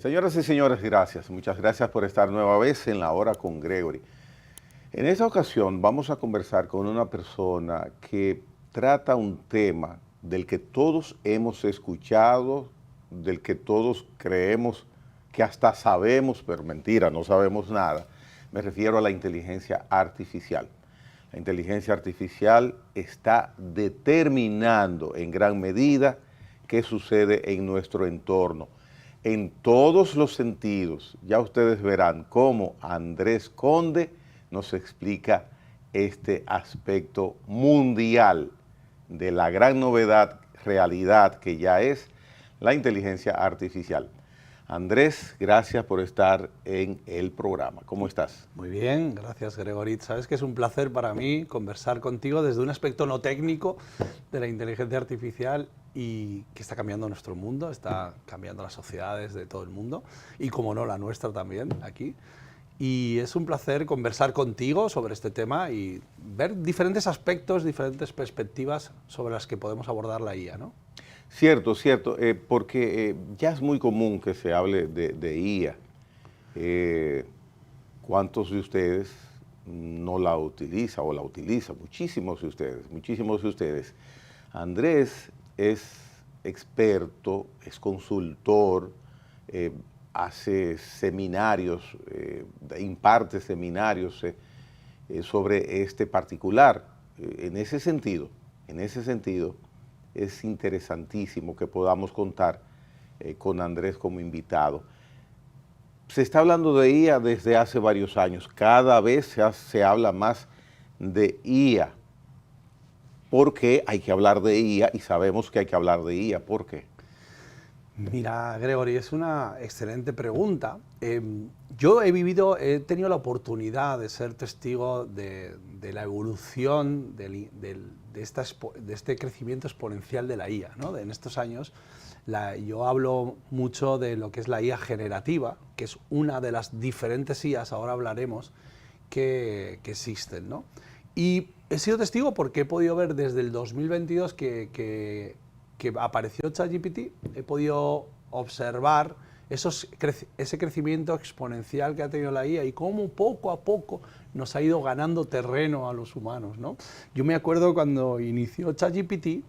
Señoras y señores, gracias. Muchas gracias por estar nueva vez en La Hora con Gregory. En esta ocasión vamos a conversar con una persona que trata un tema del que todos hemos escuchado, del que todos creemos que hasta sabemos, pero mentira, no sabemos nada. Me refiero a la inteligencia artificial. La inteligencia artificial está determinando en gran medida qué sucede en nuestro entorno. En todos los sentidos, ya ustedes verán cómo Andrés Conde nos explica este aspecto mundial de la gran novedad, realidad que ya es la inteligencia artificial. Andrés, gracias por estar en el programa. ¿Cómo estás? Muy bien, gracias Gregory. Sabes que es un placer para mí conversar contigo desde un aspecto no técnico de la inteligencia artificial y que está cambiando nuestro mundo, está cambiando las sociedades de todo el mundo y, como no, la nuestra también aquí. Y es un placer conversar contigo sobre este tema y ver diferentes aspectos, diferentes perspectivas sobre las que podemos abordar la IA, ¿no? Cierto, cierto, porque ya es muy común que se hable de IA. ¿Cuántos de ustedes no la utilizan o la utilizan? Muchísimos de ustedes, muchísimos de ustedes. Andrés es experto, es consultor, hace seminarios, imparte seminarios sobre este particular. En ese sentido, es interesantísimo que podamos contar con Andrés como invitado. Se está hablando de IA desde hace varios años. Cada vez se habla más de IA. ¿Por qué hay que hablar de IA? Y sabemos que hay que hablar de IA. ¿Por qué? Mira, Gregory, es una excelente pregunta. Yo he tenido la oportunidad de ser testigo de la evolución de este crecimiento exponencial de la IA, ¿no? En estos años yo hablo mucho de lo que es la IA generativa, que es una de las diferentes IAs, ahora hablaremos, que existen, ¿no? Y he sido testigo porque he podido ver desde el 2022 que apareció ChatGPT, he podido observar ese crecimiento exponencial que ha tenido la IA y cómo poco a poco nos ha ido ganando terreno a los humanos, ¿no? Yo me acuerdo cuando inició ChatGPT,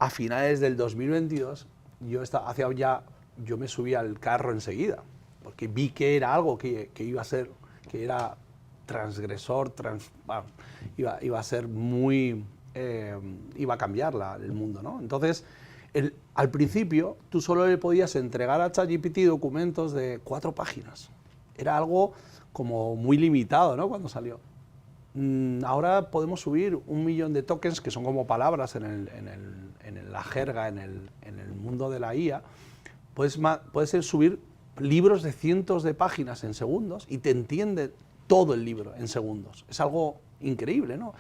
a finales del 2022, yo me subí al carro enseguida, porque vi que era algo que iba a ser, que era transgresor, iba a ser muy... iba a cambiar el mundo, ¿no? Entonces, al principio, tú solo le podías entregar a ChatGPT documentos de 4 páginas. Era algo como muy limitado, ¿no? Cuando salió. Ahora podemos subir 1 millón de tokens, que son como palabras en la jerga, en el mundo de la IA. Puedes subir libros de cientos de páginas en segundos y te entiende todo el libro en segundos. Es algo increíble, ¿no?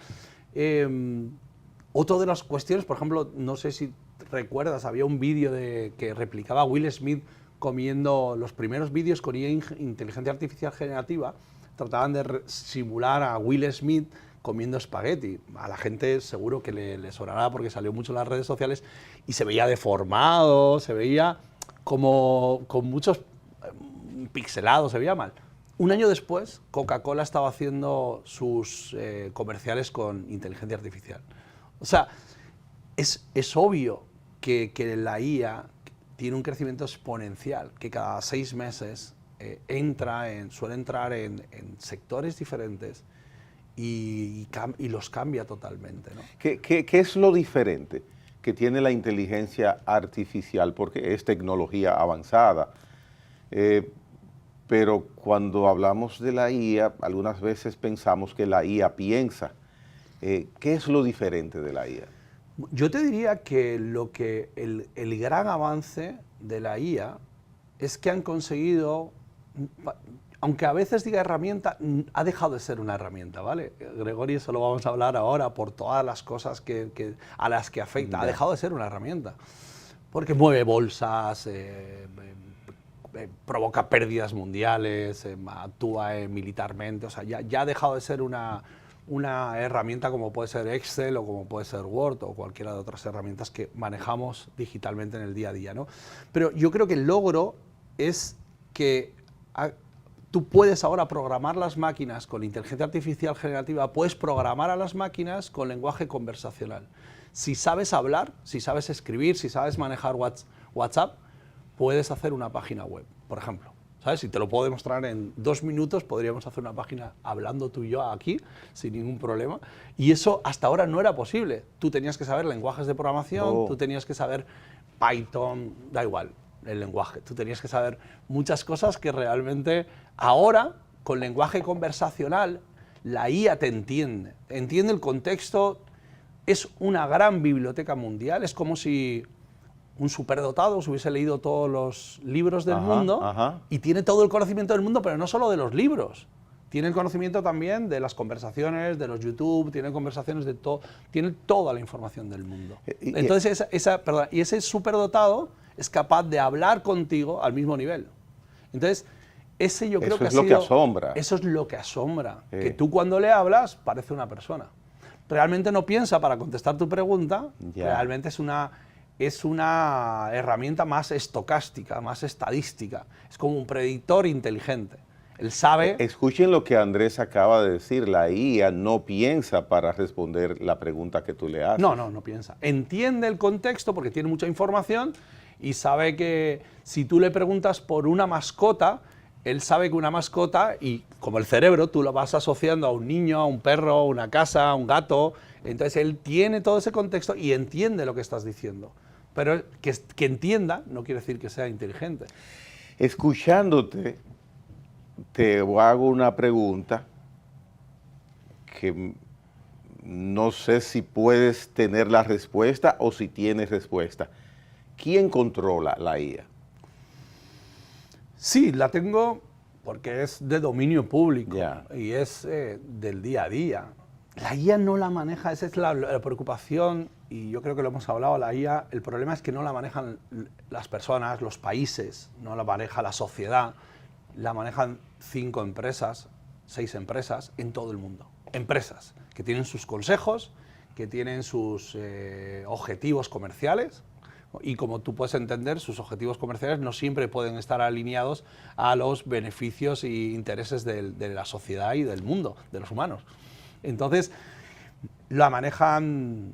Otra de las cuestiones, por ejemplo, no sé si recuerdas, había un vídeo que replicaba a Will Smith comiendo, los primeros vídeos con inteligencia artificial generativa, trataban de simular a Will Smith comiendo espagueti. A la gente seguro que le sonará porque salió mucho en las redes sociales y se veía deformado, se veía como con muchos pixelados, se veía mal. Un año después, Coca-Cola estaba haciendo sus comerciales con inteligencia artificial. O sea, es obvio que la IA tiene un crecimiento exponencial, que cada 6 meses suele entrar en sectores diferentes y los cambia totalmente, ¿no? ¿Qué es lo diferente que tiene la inteligencia artificial? Porque es tecnología avanzada. Pero cuando hablamos de la IA, algunas veces pensamos que la IA piensa. ¿Qué es lo diferente de la IA? Yo te diría que el gran avance de la IA es que han conseguido, aunque a veces diga herramienta, ha dejado de ser una herramienta, ¿vale? Gregorio, eso lo vamos a hablar ahora por todas las cosas a las que afecta. Ha dejado de ser una herramienta, porque mueve bolsas, provoca pérdidas mundiales, actúa militarmente, o sea, ya ha dejado de ser una herramienta como puede ser Excel o como puede ser Word o cualquiera de otras herramientas que manejamos digitalmente en el día a día, ¿no? Pero yo creo que el logro es que tú puedes ahora programar las máquinas con inteligencia artificial generativa, puedes programar a las máquinas con lenguaje conversacional. Si sabes hablar, si sabes escribir, si sabes manejar WhatsApp, puedes hacer una página web, por ejemplo. ¿Sabes? Si te lo puedo demostrar en 2 minutos, podríamos hacer una página hablando tú y yo aquí, sin ningún problema. Y eso hasta ahora no era posible. Tú tenías que saber lenguajes de programación, tú tenías que saber Python, da igual el lenguaje. Tú tenías que saber muchas cosas que realmente ahora, con lenguaje conversacional, la IA te entiende el contexto, es una gran biblioteca mundial, es como si un superdotado se hubiese leído todos los libros del mundo y tiene todo el conocimiento del mundo, pero no solo de los libros. Tiene el conocimiento también de las conversaciones, de los YouTube, tiene conversaciones de todo, tiene toda la información del mundo. Entonces, y ese superdotado es capaz de hablar contigo al mismo nivel. Entonces, ese yo creo que eso es lo que asombra. Eso es lo que asombra, que tú cuando le hablas parece una persona. Realmente no piensa para contestar tu pregunta, realmente es una herramienta más estocástica, más estadística. Es como un predictor inteligente. Él sabe... Escuchen lo que Andrés acaba de decir. La IA no piensa para responder la pregunta que tú le haces. No piensa. Entiende el contexto porque tiene mucha información y sabe que si tú le preguntas por una mascota, él sabe que una mascota, y como el cerebro, tú lo vas asociando a un niño, a un perro, a una casa, a un gato. Entonces él tiene todo ese contexto y entiende lo que estás diciendo. Pero que entienda no quiere decir que sea inteligente. Escuchándote, te hago una pregunta que no sé si puedes tener la respuesta o si tienes respuesta. ¿Quién controla la IA? Sí, la tengo porque es de dominio público y es del día a día. La IA no la maneja, esa es la preocupación, y yo creo que lo hemos hablado, la IA, el problema es que no la manejan las personas, los países, no la maneja la sociedad, la manejan 5 empresas, 6 empresas en todo el mundo. Empresas que tienen sus consejos, que tienen sus objetivos comerciales, y como tú puedes entender, sus objetivos comerciales no siempre pueden estar alineados a los beneficios e intereses de la sociedad y del mundo, de los humanos. Entonces, la manejan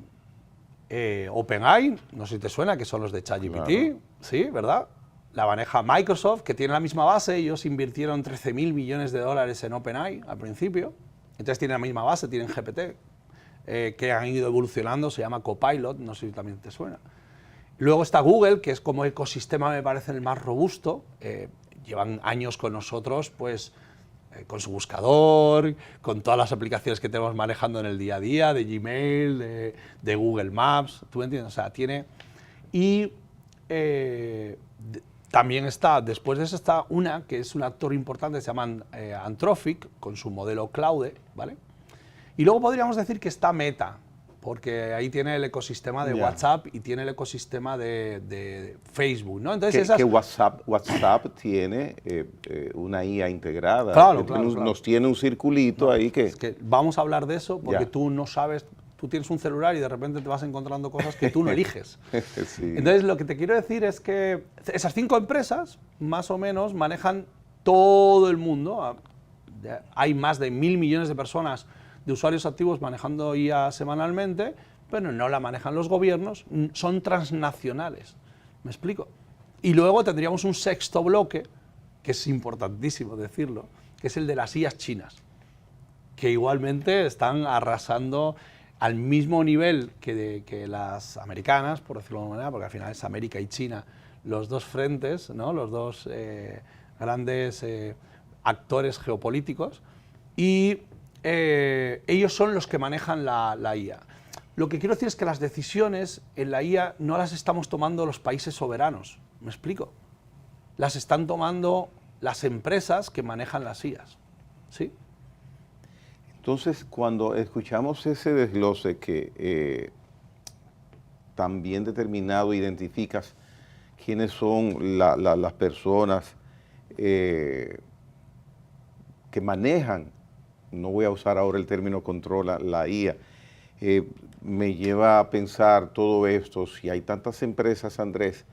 OpenAI, no sé si te suena, que son los de ChatGPT, claro. Sí, ¿verdad? La maneja Microsoft, que tiene la misma base, ellos invirtieron 13.000 millones de dólares en OpenAI al principio, entonces tienen la misma base, tienen GPT, que han ido evolucionando, se llama Copilot, no sé si también te suena. Luego está Google, que es como ecosistema, me parece, el más robusto, llevan años con nosotros, pues, con su buscador, con todas las aplicaciones que tenemos manejando en el día a día, de Gmail, de Google Maps, ¿tú me entiendes? O sea, tiene... Y también está, después de eso está una, que es un actor importante, se llama Anthropic, con su modelo Claude, ¿vale? Y luego podríamos decir que está Meta, porque ahí tiene el ecosistema de WhatsApp y tiene el ecosistema de Facebook, ¿no? Entonces que WhatsApp tiene una IA integrada. Claro, Nos tiene un circulito ahí que... Es que vamos a hablar de eso porque tú no sabes, tú tienes un celular y de repente te vas encontrando cosas que tú no eliges. Sí. Entonces lo que te quiero decir es que esas 5 empresas, más o menos, manejan todo el mundo. Hay más de 1.000 millones de personas, de usuarios activos manejando IA semanalmente, pero no la manejan los gobiernos, son transnacionales. ¿Me explico? Y luego tendríamos un sexto bloque, que es importantísimo decirlo, que es el de las IAs chinas, que igualmente están arrasando al mismo nivel que las americanas, por decirlo de alguna manera, porque al final es América y China, los dos frentes, ¿no? Los dos grandes actores geopolíticos, y ellos son los que manejan la IA. Lo que quiero decir es que las decisiones en la IA no las estamos tomando los países soberanos, ¿me explico? Las están tomando las empresas que manejan las IAs, ¿sí? Entonces, cuando escuchamos ese desglose que tan bien determinado identificas quiénes son las personas que manejan, no voy a usar ahora el término controla la IA, me lleva a pensar todo esto, si hay tantas empresas, Andrés,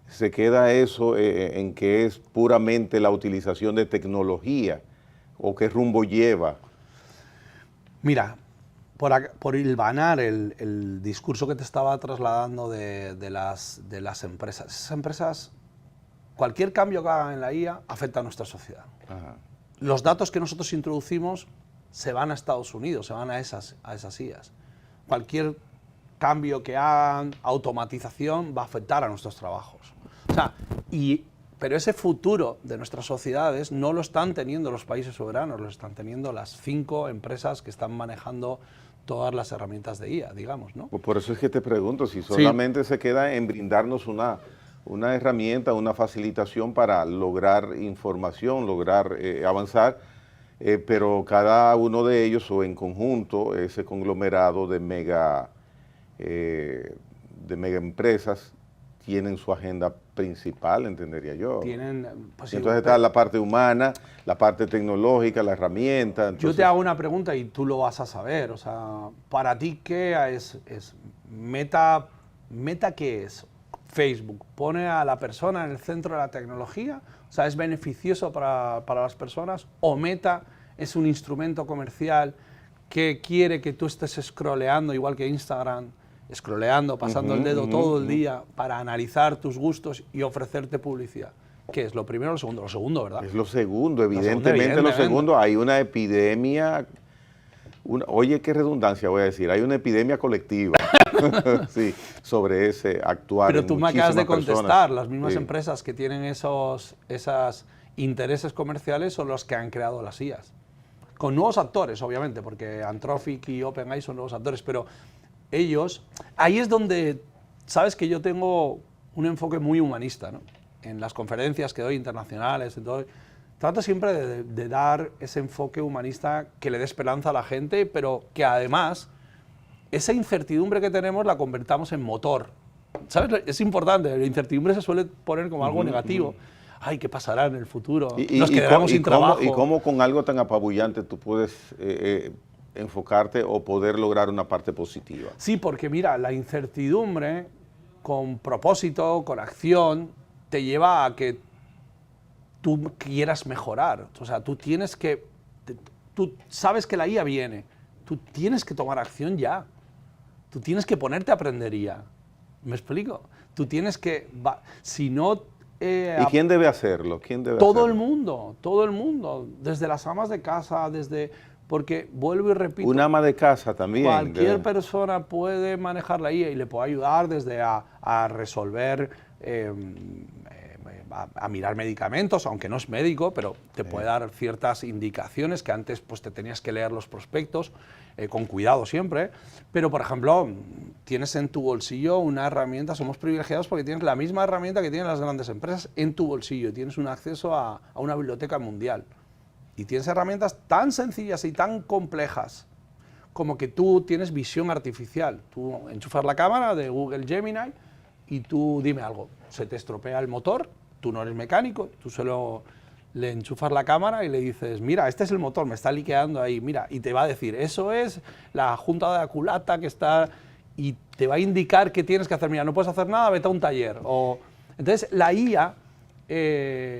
¿Se queda eso en que es puramente la utilización de tecnología o qué rumbo lleva? Mira, por hilvanar el discurso que te estaba trasladando de las empresas. Esas empresas, cualquier cambio que hagan en la IA afecta a nuestra sociedad. Ajá. Los datos que nosotros introducimos se van a Estados Unidos, se van a esas IAs. Cualquier cambio que hagan, automatización, va a afectar a nuestros trabajos. O sea, pero ese futuro de nuestras sociedades no lo están teniendo los países soberanos, lo están teniendo las 5 empresas que están manejando todas las herramientas de IA, digamos, ¿no? Por eso es que te pregunto, si solamente se queda en brindarnos una herramienta, una facilitación para lograr información, lograr avanzar, pero cada uno de ellos o en conjunto, ese conglomerado de mega empresas, tienen su agenda principal, entendería yo. Pues, entonces está la parte humana, la parte tecnológica, la herramienta. Entonces, yo te hago una pregunta y tú lo vas a saber. O sea, para ti, ¿qué es Meta? ¿Meta qué es? Facebook pone a la persona en el centro de la tecnología, o sea, ¿es beneficioso para las personas? ¿O Meta es un instrumento comercial que quiere que tú estés scrolleando, igual que Instagram, scrolleando, pasando el dedo todo el día para analizar tus gustos y ofrecerte publicidad? ¿Qué es? ¿Lo primero o lo segundo? Lo segundo, ¿verdad? Es lo segundo, evidentemente lo segundo. Hay una epidemia, oye, qué redundancia voy a decir, hay una epidemia colectiva sí, sobre ese actuar. Pero tú me acabas de contestar, personas. Las mismas Sí. empresas que tienen esos intereses comerciales son los que han creado las IAs. Con nuevos actores, obviamente, porque Anthropic y OpenAI son nuevos actores, pero ellos, ahí es donde, sabes que yo tengo un enfoque muy humanista, ¿no? En las conferencias que doy internacionales, en todo, trato siempre de dar ese enfoque humanista que le dé esperanza a la gente, pero que además esa incertidumbre que tenemos la convertamos en motor. ¿Sabes? Es importante, la incertidumbre se suele poner como algo negativo. Ay, ¿qué pasará en el futuro? Nos quedaremos sin trabajo. ¿Y cómo con algo tan apabullante tú puedes enfocarte o poder lograr una parte positiva? Sí, porque mira, la incertidumbre con propósito, con acción, te lleva a que tú quieras mejorar. O sea, tú tienes que... Tú sabes que la IA viene, tú tienes que tomar acción ya. Tú tienes que ponerte a aprender IA. ¿Me explico? Tú tienes que... Si no... ¿Y quién debe hacerlo? ¿Quién debe todo hacerlo? Todo el mundo, desde las amas de casa, porque vuelvo y repito, Un ama de casa también. cualquier persona puede manejar la IA y le puede ayudar desde a resolver, a mirar medicamentos, aunque no es médico, pero te puede dar ciertas indicaciones que antes pues te tenías que leer los prospectos, con cuidado siempre. Pero, por ejemplo, tienes en tu bolsillo una herramienta, somos privilegiados porque tienes la misma herramienta que tienen las grandes empresas en tu bolsillo, tienes un acceso a una biblioteca mundial. Y tienes herramientas tan sencillas y tan complejas como que tú tienes visión artificial. Tú enchufas la cámara de Google Gemini y tú dime algo. Se te estropea el motor, tú no eres mecánico, tú solo le enchufas la cámara y le dices, mira, este es el motor, me está liqueando ahí, mira, y te va a decir, eso es la junta de la culata que está... y te va a indicar qué tienes que hacer. Mira, no puedes hacer nada, vete a un taller. Entonces, la IA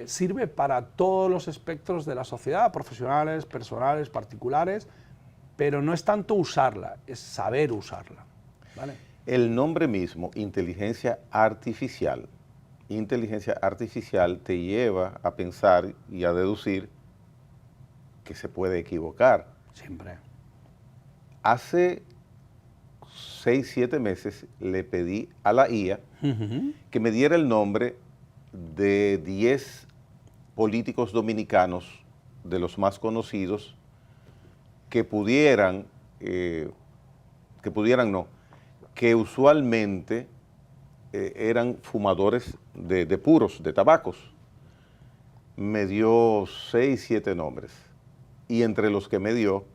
sirve para todos los espectros de la sociedad, profesionales, personales, particulares, pero no es tanto usarla, es saber usarla, ¿vale? El nombre mismo, inteligencia artificial te lleva a pensar y a deducir que se puede equivocar. Siempre. Hace 6, 7 meses le pedí a la IA que me diera el nombre de 10 políticos dominicanos, de los más conocidos, que usualmente eran fumadores de puros, de tabacos. Me dio 6, 7 nombres. Y entre los que me dio,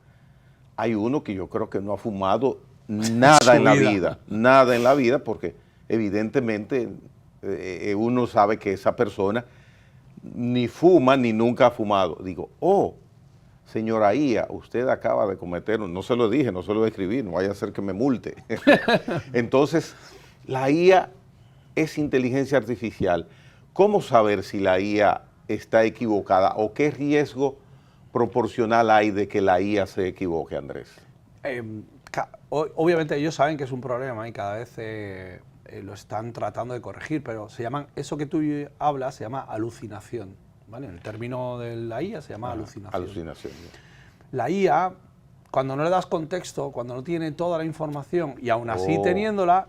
hay uno que yo creo que no ha fumado nada en la vida. Nada en la vida, porque evidentemente uno sabe que esa persona ni fuma ni nunca ha fumado. Digo, señora IA, usted acaba de cometer, no se lo dije, no se lo escribí, no vaya a ser que me multe. Entonces, la IA es inteligencia artificial, ¿cómo saber si la IA está equivocada o qué riesgo proporcional hay de que la IA se equivoque, Andrés? Obviamente ellos saben que es un problema y cada vez lo están tratando de corregir, pero eso que tú hablas se llama alucinación, ¿vale? En el término de la IA se llama alucinación. Alucinación. La IA, cuando no le das contexto, cuando no tiene toda la información y aún así teniéndola,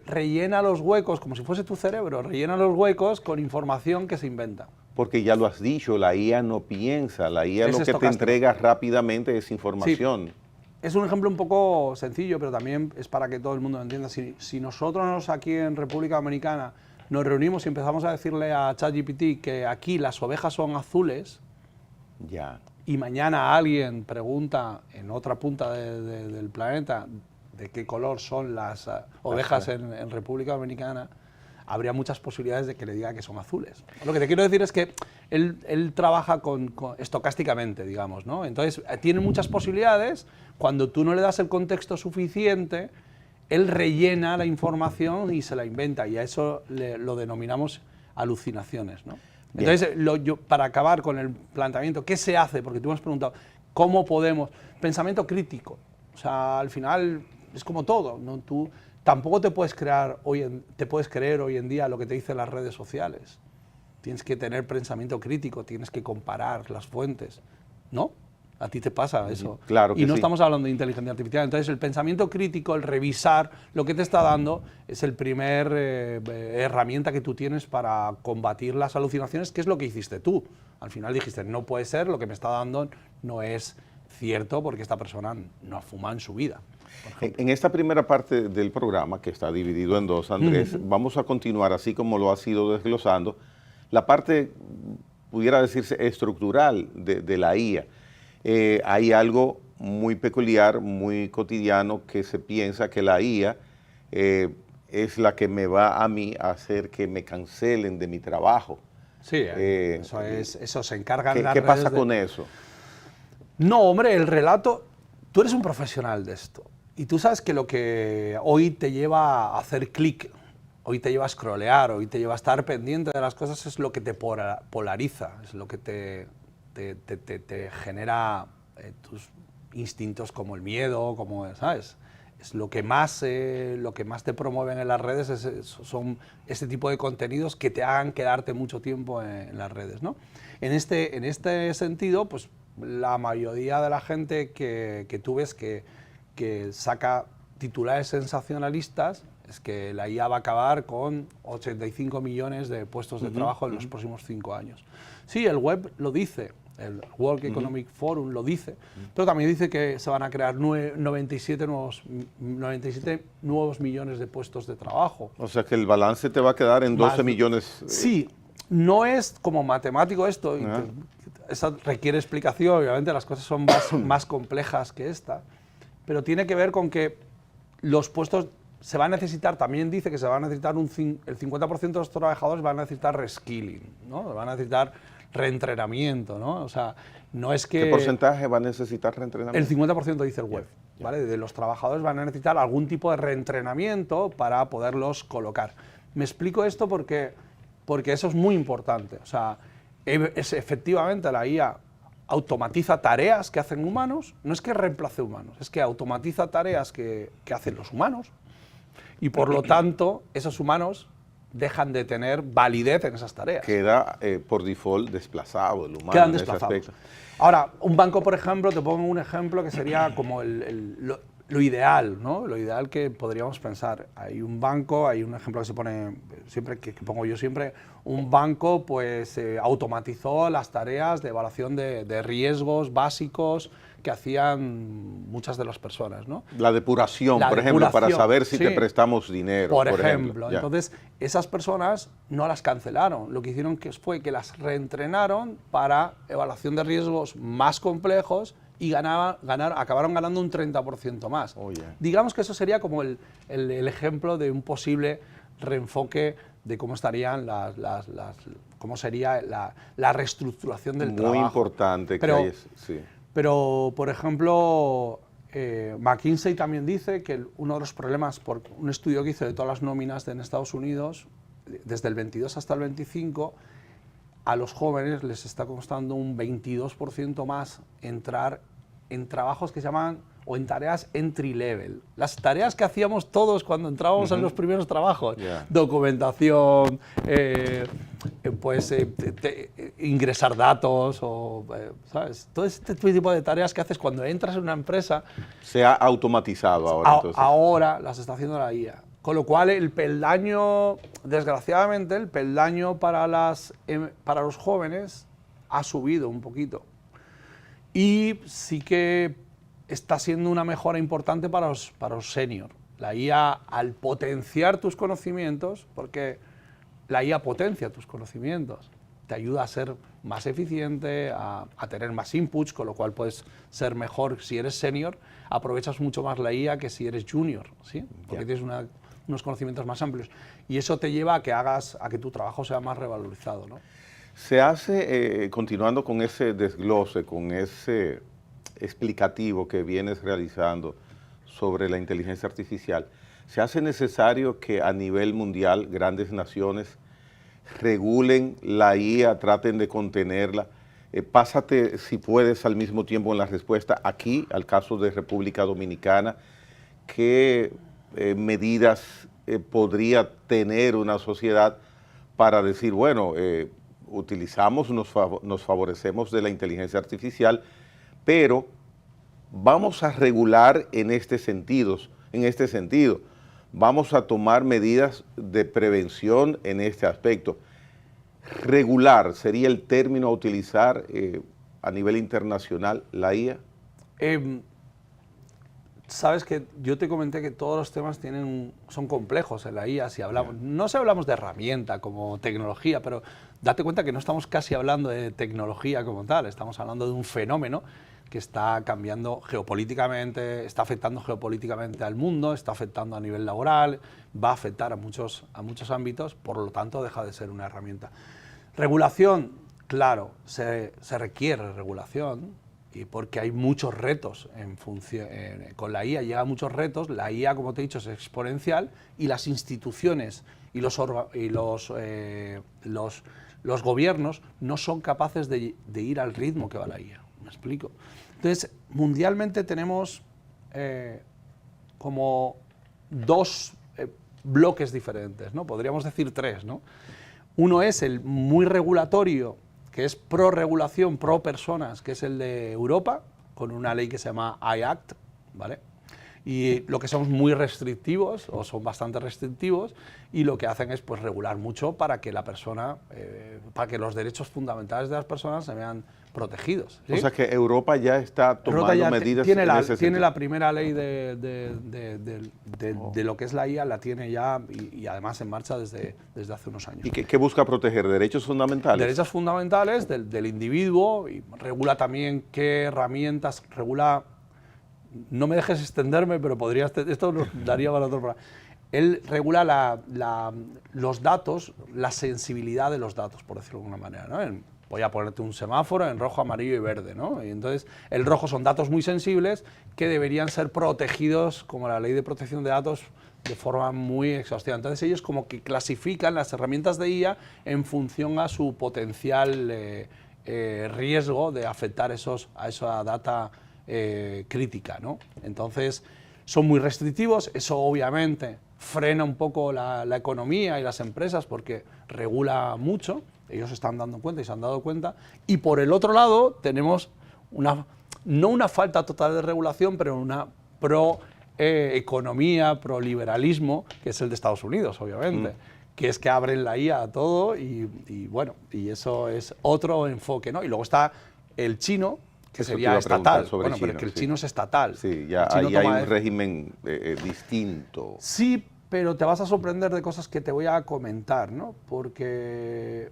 rellena los huecos, como si fuese tu cerebro, rellena los huecos con información que se inventa. Porque ya lo has dicho, la IA no piensa, la IA lo que te entrega rápidamente es información. Sí. Es un ejemplo un poco sencillo, pero también es para que todo el mundo lo entienda. Si nosotros aquí en República Dominicana nos reunimos y empezamos a decirle a ChatGPT que aquí las ovejas son azules, ya, y mañana alguien pregunta en otra punta del planeta de qué color son las ovejas en República Dominicana, habría muchas posibilidades de que le diga que son azules. Lo que te quiero decir es que él trabaja estocásticamente, digamos, ¿no? Entonces, tiene muchas posibilidades. Cuando tú no le das el contexto suficiente, él rellena la información y se la inventa, y a eso lo denominamos alucinaciones, ¿no? Entonces, para acabar con el planteamiento, ¿qué se hace? Porque tú me has preguntado, ¿cómo podemos? Pensamiento crítico. O sea, al final es como todo, ¿no? Tú tampoco te puedes creer hoy en día lo que te dicen las redes sociales. Tienes que tener pensamiento crítico, tienes que comparar las fuentes, ¿no? A ti te pasa eso. Claro que y no sí. Estamos hablando de inteligencia artificial. Entonces, el pensamiento crítico, el revisar lo que te está dando, es el primer herramienta que tú tienes para combatir las alucinaciones, que es lo que hiciste tú. Al final dijiste, no puede ser, lo que me está dando no es cierto, porque esta persona no ha fumado en su vida. En esta primera parte del programa, que está dividido en dos, Andrés, vamos a continuar así como lo has ido desglosando, la parte, pudiera decirse, estructural de la IA. Hay algo muy peculiar, muy cotidiano, que se piensa que la IA es la que me va a mí a hacer que me cancelen de mi trabajo. Sí, eso se encargan las ¿Qué redes pasa con eso? No, hombre, el relato, tú eres un profesional de esto y tú sabes que lo que hoy te lleva a hacer clic, hoy te lleva a scrollear, hoy te lleva a estar pendiente de las cosas, es lo que te polariza, es lo que te genera tus instintos como el miedo, como, ¿sabes? Es lo que más te promueven en las redes son este tipo de contenidos que te hagan quedarte mucho tiempo en las redes, ¿no? En este sentido, pues la mayoría de la gente que tú ves que saca titulares sensacionalistas es que la IA va a acabar con 85 millones de puestos de trabajo en los próximos 5 años. Sí, el web lo dice, el World Economic Forum lo dice, pero también dice que se van a crear 97 nuevos millones de puestos de trabajo. O sea que el balance te va a quedar en 12 millones. Sí, no es como matemático esto, eso requiere explicación, obviamente las cosas son más complejas que esta, pero tiene que ver con que los puestos se va a necesitar, también dice que se va a necesitar el 50% de los trabajadores van a necesitar reskilling, ¿no? Van a necesitar reentrenamiento, ¿no? O sea, no es que... ¿Qué porcentaje va a necesitar reentrenamiento? El 50% dice el web, ¿vale? De los trabajadores van a necesitar algún tipo de reentrenamiento para poderlos colocar. Me explico esto porque eso es muy importante. O sea, efectivamente la IA automatiza tareas que hacen humanos, no es que reemplace humanos, es que automatiza tareas que hacen los humanos y por lo tanto esos humanos dejan de tener validez en esas tareas. Queda por default desplazado el humano. Quedan desplazados. Ahora, un banco, por ejemplo, te pongo un ejemplo que sería como lo ideal, ¿no? Lo ideal que podríamos pensar. Hay un banco, hay un ejemplo que se pone siempre, que pongo yo siempre, un banco pues automatizó las tareas de evaluación de riesgos básicos que hacían muchas de las personas, ¿no? La depuración, por ejemplo, para saber si te prestamos dinero. Por ejemplo. Entonces, esas personas no las cancelaron. Lo que hicieron fue que las reentrenaron para evaluación de riesgos más complejos y acabaron ganando un 30% más. Digamos que eso sería como el ejemplo de un posible reenfoque de cómo estarían cómo sería la reestructuración del trabajo. Muy importante. Pero, por ejemplo, McKinsey también dice que uno de los problemas, por un estudio que hizo de todas las nóminas en Estados Unidos, desde el 22 hasta el 25, a los jóvenes les está costando un 22% más entrar en trabajos que se llaman, o en tareas entry level. Las tareas que hacíamos todos cuando entrábamos en los primeros trabajos. Documentación, ingresar datos, o, ¿sabes? Todo este tipo de tareas que haces cuando entras en una empresa. Se ha automatizado ahora. Ahora las está haciendo la IA. Con lo cual el peldaño, desgraciadamente, el peldaño para los jóvenes ha subido un poquito. Y sí que está siendo una mejora importante para los senior. La IA, al potenciar tus conocimientos, porque la IA potencia tus conocimientos, te ayuda a ser más eficiente, a tener más inputs, con lo cual puedes ser mejor. Si eres senior, aprovechas mucho más la IA que si eres junior, ¿sí? Porque tienes unos conocimientos más amplios. Y eso te lleva a que tu trabajo sea más revalorizado, ¿no? Se hace, continuando con ese desglose, con ese explicativo que vienes realizando sobre la inteligencia artificial, ¿se hace necesario que a nivel mundial grandes naciones regulen la IA, traten de contenerla? Pásate, si puedes, al mismo tiempo en la respuesta aquí, al caso de República Dominicana. ¿Qué medidas podría tener una sociedad para decir, bueno, utilizamos, nos favorecemos de la inteligencia artificial, pero vamos a regular en este sentido, vamos a tomar medidas de prevención en este aspecto? Regular sería el término a utilizar a nivel internacional la IA. Sabes que yo te comenté que todos los temas son complejos en la IA. Si hablamos, no si hablamos de herramienta como tecnología, pero date cuenta que no estamos casi hablando de tecnología como tal, estamos hablando de un fenómeno que está cambiando geopolíticamente, está afectando geopolíticamente al mundo, está afectando a nivel laboral, va a afectar a muchos ámbitos, por lo tanto deja de ser una herramienta. Regulación, claro, se requiere regulación, y porque hay muchos retos con la IA, llega muchos retos. La IA, como te he dicho, es exponencial, y las instituciones y los gobiernos no son capaces de ir al ritmo que va la IA. ¿Me explico? Entonces, mundialmente tenemos como dos bloques diferentes, ¿no? Podríamos decir tres, ¿no? Uno es el muy regulatorio, que es pro regulación, pro personas, que es el de Europa, con una ley que se llama iAct, ¿vale? Y lo que somos muy restrictivos, o son bastante restrictivos, y lo que hacen es pues regular mucho para que la persona, para que los derechos fundamentales de las personas se vean protegidos, ¿sí? O sea que Europa ya está tomando medidas en ese sentido. Tiene la primera ley de lo que es la IA, la tiene ya, y además en marcha desde hace unos años. ¿Y qué busca proteger? ¿Derechos fundamentales? Derechos fundamentales del individuo, y regula también qué herramientas, regula. No me dejes extenderme, pero esto nos daría para otro programa. Él regula los datos, la sensibilidad de los datos, por decirlo de alguna manera, ¿no? Voy a ponerte un semáforo en rojo, amarillo y verde, ¿no? Y entonces, el rojo son datos muy sensibles que deberían ser protegidos, como la ley de protección de datos, de forma muy exhaustiva. Entonces, ellos como que clasifican las herramientas de IA en función a su potencial riesgo de afectar a esa data crítica, ¿no? Entonces, son muy restrictivos. Eso obviamente frena un poco la economía y las empresas, porque regula mucho. Ellos se están dando cuenta y se han dado cuenta. Y por el otro lado tenemos no una falta total de regulación, pero una economía, pro-liberalismo, que es el de Estados Unidos, obviamente, que es que abren la IA a todo, y bueno, y eso es otro enfoque, ¿no? Y luego está el chino, que sería estatal. Bueno, pero es que el chino es estatal. Sí, ya ahí hay un régimen distinto. Sí, pero te vas a sorprender de cosas que te voy a comentar, ¿no? Porque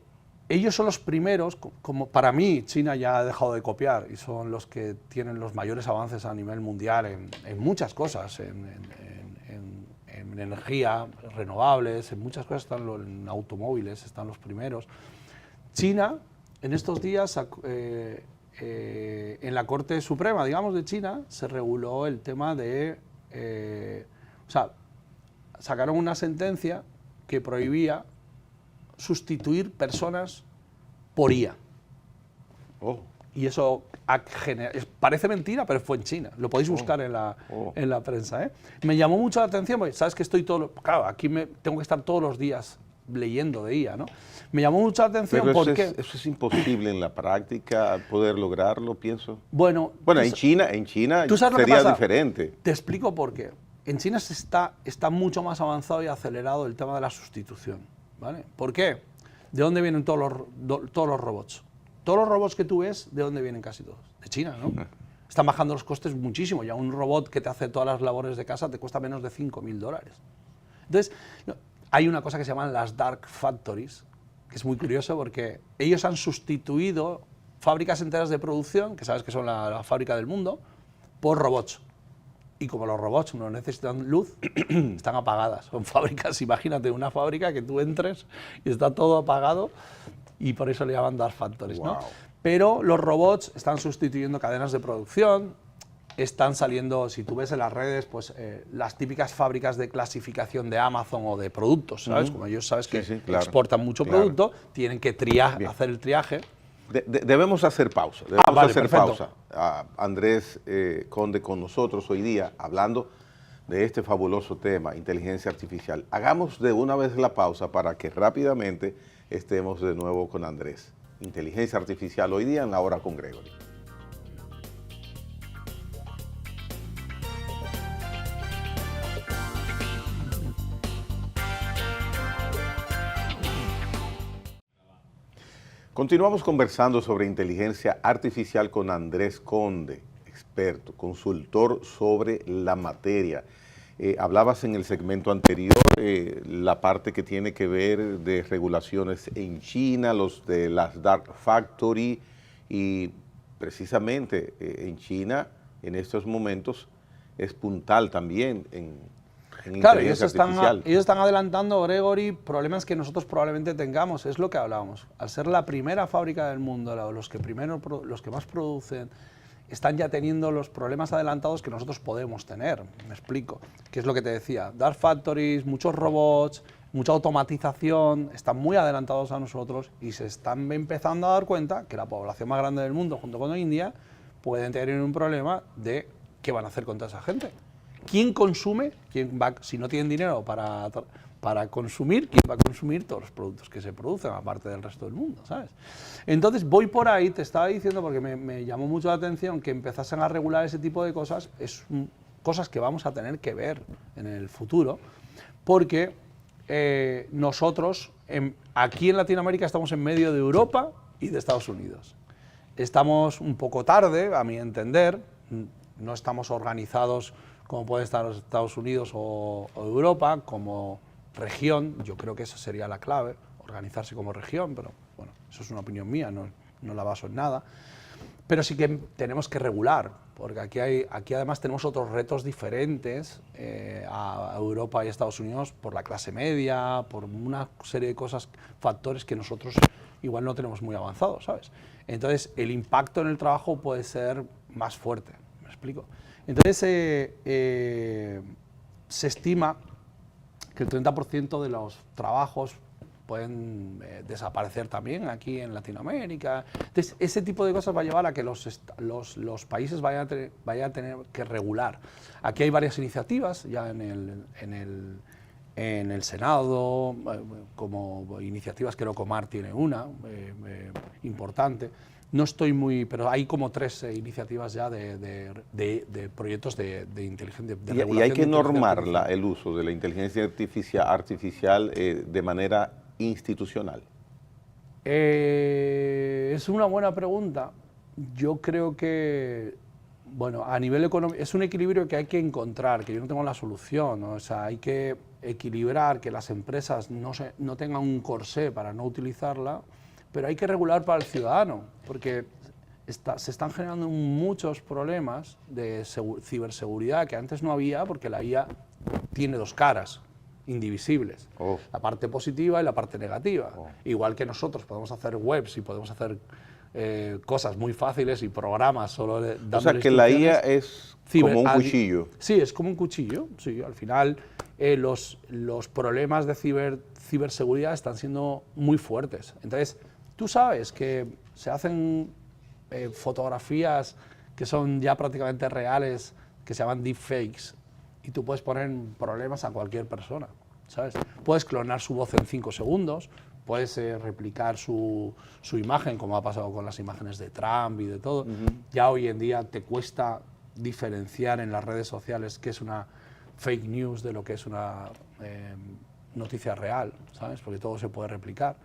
ellos son los primeros, como para mí China ya ha dejado de copiar, y son los que tienen los mayores avances a nivel mundial en muchas cosas, en energía, renovables, en muchas cosas, en automóviles, están los primeros. China, en estos días, en la Corte Suprema, digamos, de China, se reguló el tema de... o sea, sacaron una sentencia que prohibía sustituir personas por IA. Oh. Y eso parece mentira, pero fue en China. Lo podéis buscar en la prensa, ¿eh? Me llamó mucho la atención, porque sabes que claro, aquí tengo que estar todos los días leyendo de IA, ¿no? Me llamó mucho la atención porque... Eso es imposible en la práctica, poder lograrlo, pienso. Bueno, en China ¿tú sabes lo que sería pasa? diferente. Te explico por qué. En China está mucho más avanzado y acelerado el tema de la sustitución, ¿vale? ¿Por qué? ¿De dónde vienen todos los robots? Todos los robots que tú ves, ¿de dónde vienen casi todos? De China, ¿no? Están bajando los costes muchísimo. Ya un robot que te hace todas las labores de casa te cuesta menos de $5.000. Entonces, hay una cosa que se llaman las dark factories, que es muy curioso porque ellos han sustituido fábricas enteras de producción, que sabes que son la fábrica del mundo, por robots. Y como los robots no necesitan luz, están apagadas. Son fábricas, imagínate, una fábrica que tú entres y está todo apagado, y por eso le llaman dark factories, ¿no? Wow. Pero los robots están sustituyendo cadenas de producción, están saliendo, si tú ves en las redes, pues las típicas fábricas de clasificación de Amazon o de productos, ¿sabes? Como ellos sabes que Sí, claro, exportan mucho producto, tienen que hacer el triaje. Debemos hacer pausa. Vale, perfecto. Andrés Conde con nosotros hoy día hablando de este fabuloso tema, inteligencia artificial. Hagamos de una vez la pausa para que rápidamente estemos de nuevo con Andrés. Inteligencia artificial hoy día en la hora con Gregory. Continuamos conversando sobre inteligencia artificial con Andrés Conde, experto, consultor sobre la materia. Hablabas en el segmento anterior la parte que tiene que ver de regulaciones en China, los de las Dark Factory, y precisamente en China en estos momentos es puntal también en Claro, inteligencia artificial. ellos están adelantando, Gregory, problemas que nosotros probablemente tengamos, es lo que hablábamos. Al ser la primera fábrica del mundo, los que más producen, están ya teniendo los problemas adelantados que nosotros podemos tener. Me explico, que es lo que te decía, dark factories, muchos robots, mucha automatización, están muy adelantados a nosotros y se están empezando a dar cuenta que la población más grande del mundo, junto con India, pueden tener un problema de qué van a hacer con toda esa gente. ¿Quién consume? Si no tienen dinero para consumir, ¿quién va a consumir todos los productos que se producen, aparte del resto del mundo, ¿sabes? Entonces voy por ahí, te estaba diciendo, porque me llamó mucho la atención que empezasen a regular ese tipo de cosas, cosas que vamos a tener que ver en el futuro, porque nosotros aquí en Latinoamérica estamos en medio de Europa y de Estados Unidos. Estamos un poco tarde, a mi entender, no estamos organizados como pueden estar los Estados Unidos o Europa, como región. Yo creo que esa sería la clave, organizarse como región, pero bueno, eso es una opinión mía, no la baso en nada. Pero sí que tenemos que regular, porque aquí además tenemos otros retos diferentes a Europa y a Estados Unidos por la clase media, por una serie de cosas, factores que nosotros igual no tenemos muy avanzados, ¿sabes? Entonces el impacto en el trabajo puede ser más fuerte, ¿me explico? Entonces se estima que el 30% de los trabajos pueden desaparecer también aquí en Latinoamérica. Entonces, ese tipo de cosas va a llevar a que los países vayan a tener que regular. Aquí hay varias iniciativas ya en el Senado, como iniciativas, creo que Omar tiene una importante. No estoy pero hay como 3 iniciativas ya de proyectos de inteligencia regulación. Y hay que normar el uso de la inteligencia artificial de manera institucional. Es una buena pregunta. Yo creo que, bueno, a nivel económico, es un equilibrio que hay que encontrar, que yo no tengo la solución, ¿no? O sea, hay que equilibrar que las empresas no tengan un corsé para no utilizarla, pero hay que regular para el ciudadano, porque se están generando muchos problemas de ciberseguridad que antes no había, porque la IA tiene 2 caras indivisibles, la parte positiva y la parte negativa. Igual que nosotros podemos hacer webs y podemos hacer cosas muy fáciles y programas solo dando. O sea, que la IA es como un cuchillo. Sí, es como un cuchillo, sí, al final los problemas de ciberseguridad están siendo muy fuertes. Entonces, tú sabes que se hacen fotografías que son ya prácticamente reales, que se llaman deepfakes, y tú puedes poner en problemas a cualquier persona, ¿sabes? Puedes clonar su voz en 5 segundos, puedes replicar su imagen, como ha pasado con las imágenes de Trump y de todo. Ya hoy en día te cuesta diferenciar en las redes sociales qué es una fake news de lo que es una noticia real, ¿sabes? Porque todo se puede replicar.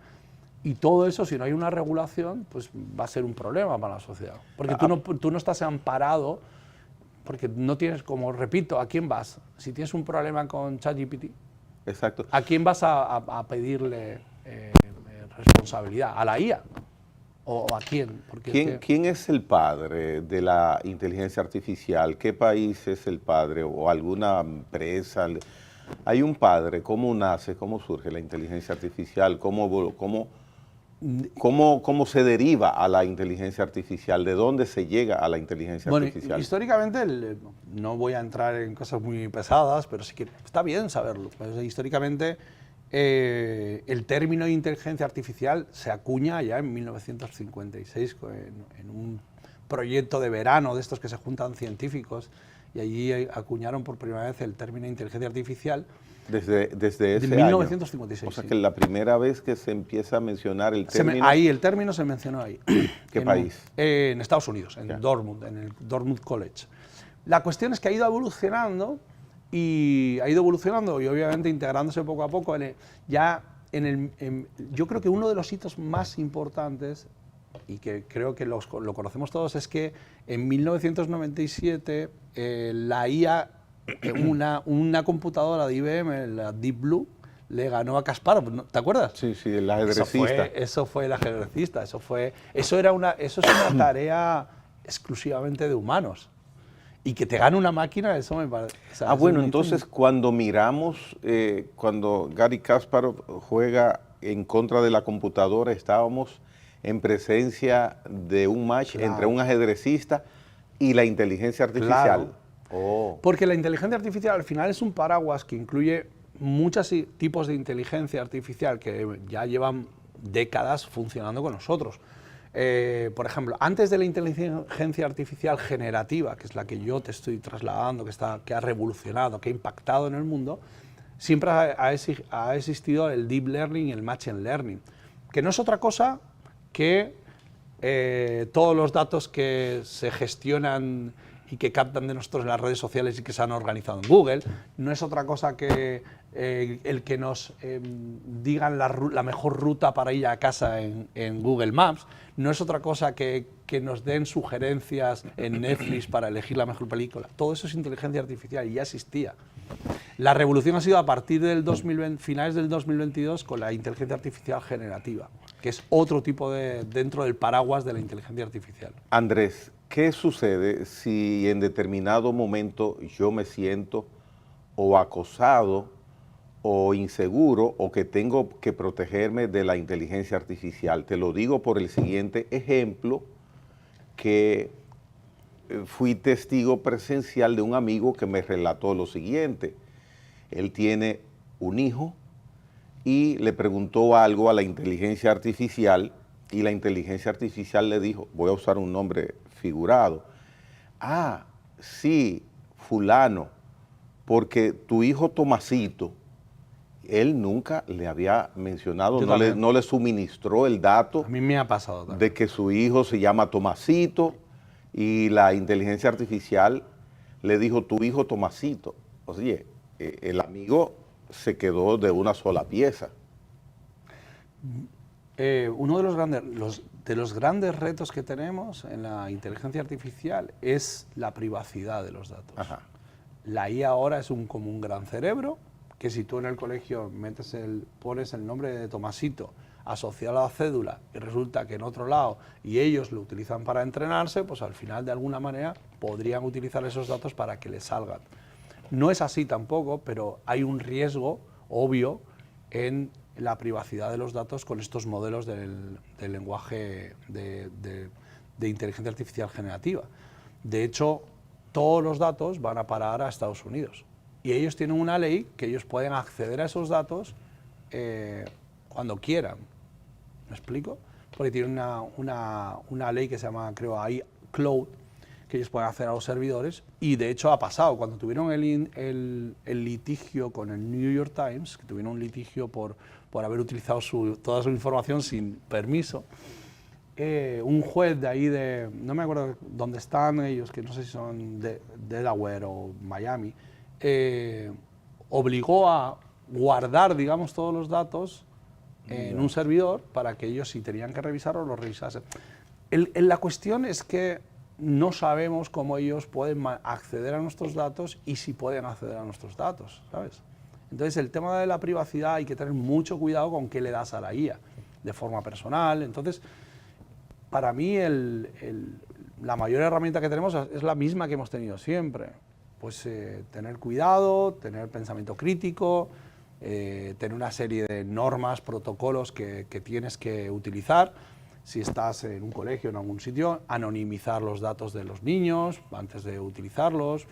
Y todo eso, si no hay una regulación, pues va a ser un problema para la sociedad. Porque tú no estás amparado, porque no tienes, como repito, ¿a quién vas? Si tienes un problema con ChatGPT, Exacto. ¿a quién vas a pedirle responsabilidad? ¿A la IA? ¿O a quién? Porque ¿Quién es el padre de la inteligencia artificial? ¿Qué país es el padre? ¿O alguna empresa? ¿Hay un padre? ¿Cómo nace? ¿Cómo surge la inteligencia artificial? ¿Cómo se deriva a la inteligencia artificial? ¿De dónde se llega a la inteligencia artificial? Históricamente, no voy a entrar en cosas muy pesadas, pero sí que está bien saberlo. Pues, históricamente, el término de inteligencia artificial se acuña ya en 1956 en un proyecto de verano de estos que se juntan científicos, y allí acuñaron por primera vez el término de inteligencia artificial. Desde ese de 1956. Año. O sea sí. que la primera vez que se empieza a mencionar el término... Ahí el término se mencionó ahí. ¿Qué país? En Estados Unidos, en Dartmouth, en el Dartmouth College. La cuestión es que ha ido evolucionando y obviamente integrándose poco a poco. Yo creo que uno de los hitos más importantes, y que creo que lo conocemos todos, es que en 1997 la IA, una computadora de IBM, la Deep Blue, le ganó a Kasparov, ¿te acuerdas? Sí, sí, el ajedrecista. Eso fue el ajedrecista, eso es una tarea exclusivamente de humanos. Y que te gane una máquina, eso me parece... O sea, bueno, entonces cuando miramos, cuando Garry Kasparov juega en contra de la computadora, estábamos en presencia de un match entre un ajedrecista y la inteligencia artificial. Claro. Porque la inteligencia artificial al final es un paraguas que incluye muchos tipos de inteligencia artificial que ya llevan décadas funcionando con nosotros. Por ejemplo, antes de la inteligencia artificial generativa, que es la que yo te estoy trasladando, que ha revolucionado, que ha impactado en el mundo, siempre ha existido el deep learning y el machine learning, que no es otra cosa que todos los datos que se gestionan y que captan de nosotros en las redes sociales y que se han organizado en Google, no es otra cosa que el que nos digan la mejor ruta para ir a casa en Google Maps, no es otra cosa que nos den sugerencias en Netflix para elegir la mejor película. Todo eso es inteligencia artificial y ya existía. La revolución ha sido a partir del finales del 2022 con la inteligencia artificial generativa, que es otro tipo dentro del paraguas de la inteligencia artificial. Andrés, ¿qué sucede si en determinado momento yo me siento o acosado o inseguro o que tengo que protegerme de la inteligencia artificial? Te lo digo por el siguiente ejemplo, que fui testigo presencial de un amigo que me relató lo siguiente. Él tiene un hijo y le preguntó algo a la inteligencia artificial y la inteligencia artificial le dijo, voy a usar un nombre figurado, sí, fulano, porque tu hijo Tomasito, él nunca le había mencionado, no le suministró el dato. A mí me ha pasado también. De que su hijo se llama Tomasito y la inteligencia artificial le dijo, tu hijo Tomasito. Oye, el amigo se quedó de una sola pieza. Uno de los grandes retos que tenemos en la inteligencia artificial es la privacidad de los datos. Ajá. La IA ahora es como un gran cerebro, que si tú en el colegio pones el nombre de Tomasito asociado a la cédula y resulta que en otro lado y ellos lo utilizan para entrenarse, pues al final de alguna manera podrían utilizar esos datos para que les salgan. No es así tampoco, pero hay un riesgo obvio en la privacidad de los datos con estos modelos del lenguaje de inteligencia artificial generativa. De hecho, todos los datos van a parar a Estados Unidos. Y ellos tienen una ley que ellos pueden acceder a esos datos cuando quieran. ¿Me explico? Porque tienen una ley que se llama, creo, iCloud, que ellos pueden acceder a los servidores, y de hecho ha pasado. Cuando tuvieron el litigio con el New York Times, que tuvieron un litigio por haber utilizado toda su información sin permiso, un juez de ahí no me acuerdo dónde están ellos, que no sé si son de Delaware o Miami, obligó a guardar, digamos, todos los datos en un servidor para que ellos, si tenían que revisarlo, lo revisasen. La cuestión es que no sabemos cómo ellos pueden acceder a nuestros datos y si pueden acceder a nuestros datos, ¿sabes? Entonces, el tema de la privacidad hay que tener mucho cuidado con qué le das a la IA de forma personal. Entonces, para mí, la mayor herramienta que tenemos es la misma que hemos tenido siempre. Pues tener cuidado, tener pensamiento crítico, tener una serie de normas, protocolos que tienes que utilizar. Si estás en un colegio, en algún sitio, anonimizar los datos de los niños antes de utilizarlos.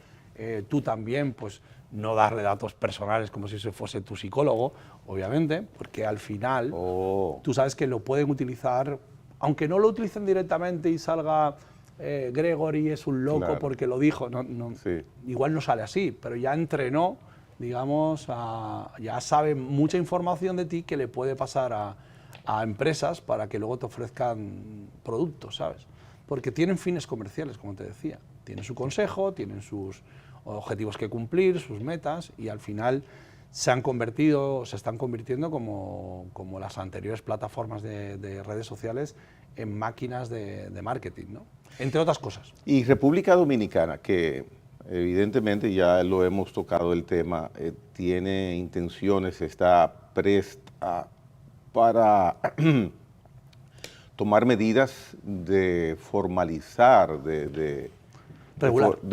Tú también, pues, no darle datos personales como si fuese tu psicólogo, obviamente, porque al final tú sabes que lo pueden utilizar, aunque no lo utilicen directamente y salga Gregory es un loco, claro, porque lo dijo, sí, igual no sale así, pero ya entrenó, digamos, ya sabe mucha información de ti que le puede pasar a empresas para que luego te ofrezcan productos, ¿sabes? Porque tienen fines comerciales, como te decía. Tienen su consejo, tienen sus objetivos que cumplir, sus metas, y al final se están convirtiendo como las anteriores plataformas de redes sociales en máquinas de marketing, ¿no? Entre otras cosas. Y República Dominicana, que evidentemente ya lo hemos tocado el tema, tiene intenciones, está presta para tomar medidas de formalizar, de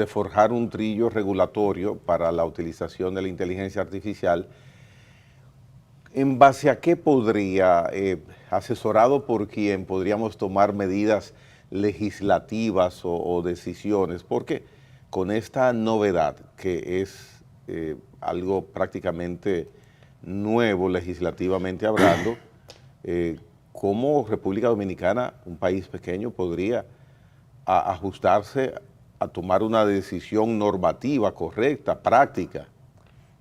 forjar un trillo regulatorio para la utilización de la inteligencia artificial. ¿En base a qué podría, asesorado por quién, podríamos tomar medidas legislativas o decisiones? Porque con esta novedad, que es algo prácticamente nuevo legislativamente hablando, ¿cómo República Dominicana, un país pequeño, podría ajustarse a tomar una decisión normativa correcta, práctica?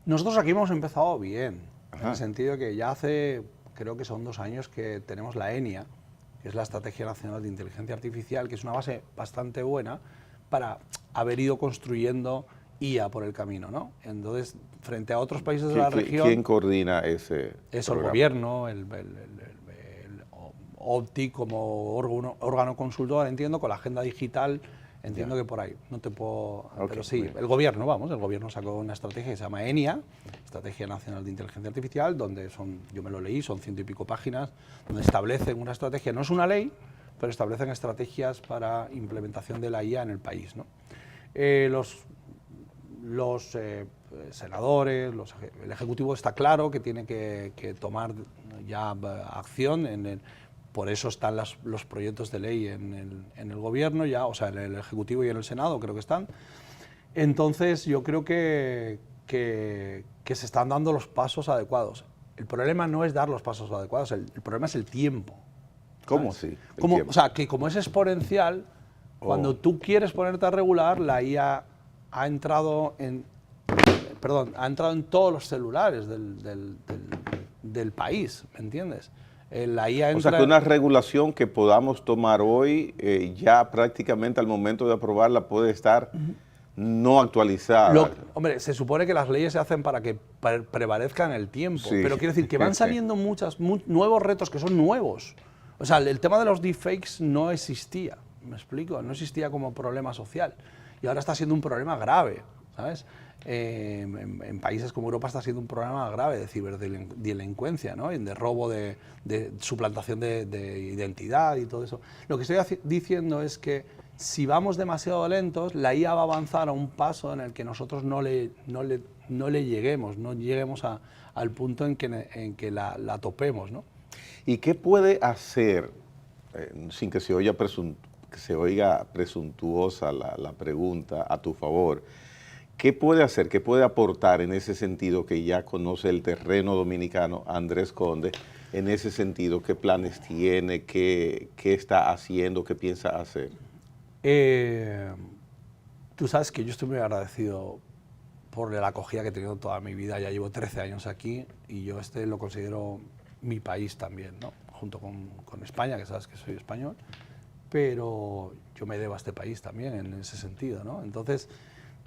Nosotros aquí hemos empezado bien, en el sentido que ya hace, creo que son 2 años que tenemos la ENIA, que es la Estrategia Nacional de Inteligencia Artificial, que es una base bastante buena para haber ido construyendo IA por el camino, ¿no? Entonces, frente a otros países de la región... ¿Quién coordina ese programa? El gobierno, el OPTI como órgano consultor, entiendo, con la agenda digital, entiendo que por ahí, no te puedo... pero sí, el gobierno sacó una estrategia que se llama ENIA, Estrategia Nacional de Inteligencia Artificial, donde yo me lo leí, son 100 y pico páginas, donde establecen una estrategia, no es una ley, pero establecen estrategias para implementación de la IA en el país, ¿no? Los senadores, el Ejecutivo está claro que tiene que tomar ya acción, por eso están los proyectos de ley en el Gobierno, ya, o sea, en el Ejecutivo y en el Senado creo que están. Entonces yo creo que se están dando los pasos adecuados. El problema no es dar los pasos adecuados, el problema es el tiempo. ¿Cómo sí? O sea, que como es exponencial, cuando tú quieres ponerte a regular, la IA ha entrado en todos los celulares del país, ¿me entiendes? La IA o sea, que una regulación que podamos tomar hoy, ya prácticamente al momento de aprobarla puede estar no actualizada. Hombre, se supone que las leyes se hacen para que prevalezcan el tiempo, sí, pero quiero decir que van saliendo nuevos retos que son nuevos. O sea, el tema de los deepfakes no existía, ¿me explico? No existía como problema social y ahora está siendo un problema grave, ¿sabes? En países como Europa está siendo un problema grave de ciberdelincuencia, ¿no? De robo, de suplantación de identidad y todo eso. Lo que estoy diciendo es que si vamos demasiado lentos, la IA va a avanzar a un paso en el que nosotros no le lleguemos, no lleguemos al punto en que la topemos, ¿no? ¿Y qué puede hacer, sin que se oiga presuntuosa la pregunta a tu favor, ¿Qué puede hacer, qué puede aportar en ese sentido que ya conoce el terreno dominicano Andrés Conde? En ese sentido, ¿qué planes tiene, qué está haciendo, qué piensa hacer? Tú sabes que yo estoy muy agradecido por la acogida que he tenido toda mi vida. Ya llevo 13 años aquí y yo lo considero mi país también, ¿no? Junto con España, que sabes que soy español, pero yo me debo a este país también en ese sentido, ¿no? Entonces,